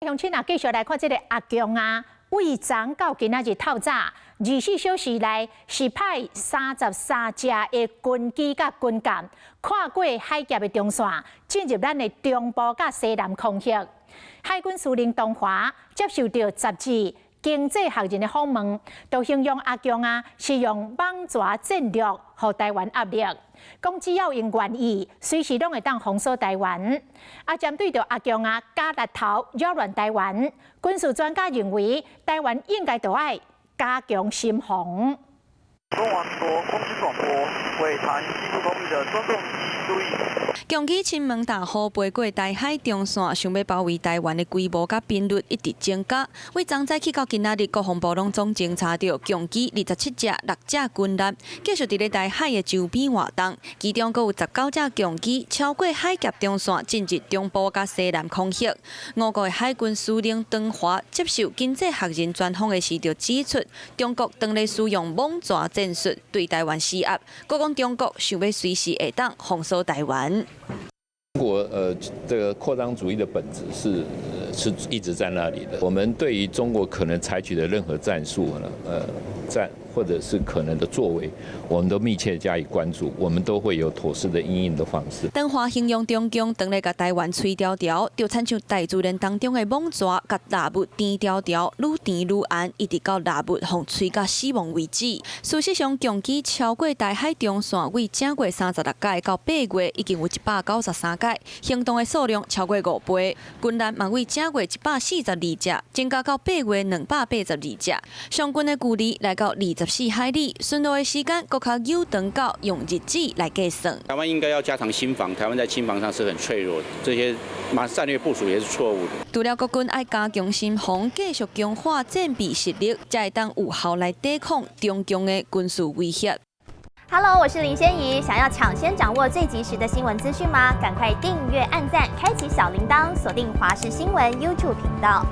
乡亲啊，继续来看这个阿强啊，为昨到今仔日透早24小时内是派33只的军机甲军舰跨过海峡的中线，进入咱的中部甲西南空域。海军司令东华接受到杂志经济学人的访问，就形容阿强啊是用网抓战略予台湾压力，讲只要因愿意，随时拢会当封锁台湾。啊，针对着阿强啊加力头扰乱台湾，军事专家认为，台湾应该就要加强心防。中华民国空军广播为台西部公民的尊重及注意。强机亲门大号飞过台海中线，想要包围台湾的规模甲频率一直增加。为昨早起到今仔日，国防部拢总侦查到强机27只、6只军舰，继续伫咧台海的周边活动。其中阁有19只强机超过海峡中线，进入中部甲西南空域。我国的海军司令东华接受经济学人专访的时，就指出，中国当咧使用网抓战术对台湾施压，佮讲中国想要随时会当封锁台湾。中国这个扩张主义的本质是一直在那里的。我们对于中国可能采取的任何战术呢，或者是可能的作为，我们都密切加以关注，我们都会有妥适的因应的方式。东华形容中共当咧甲台湾吹条条，就亲像大自然当中的猛蛇，甲蜡物甜条条，愈甜愈暗，一直到蜡物互吹到死亡为止。事实上，强机超过台海中线，为正月36届到8月，已经有193届，行动的数量超过5倍。军舰嘛为正月142只，增加到8月282只，上军的距离来到24海里，顺路的时间更较悠长到用日子来计算。台湾应该要加强心防，台湾在心防上是很脆弱的，这些战略部署也是错误的。除了国军爱加强心防，继续强化战备实力，才会当有效来抵抗中共的军事威胁。Hello， 我是林仙怡。想要抢先掌握最及时的新闻资讯吗？赶快订阅、按赞、开启小铃铛，锁定华视新闻 YouTube 频道。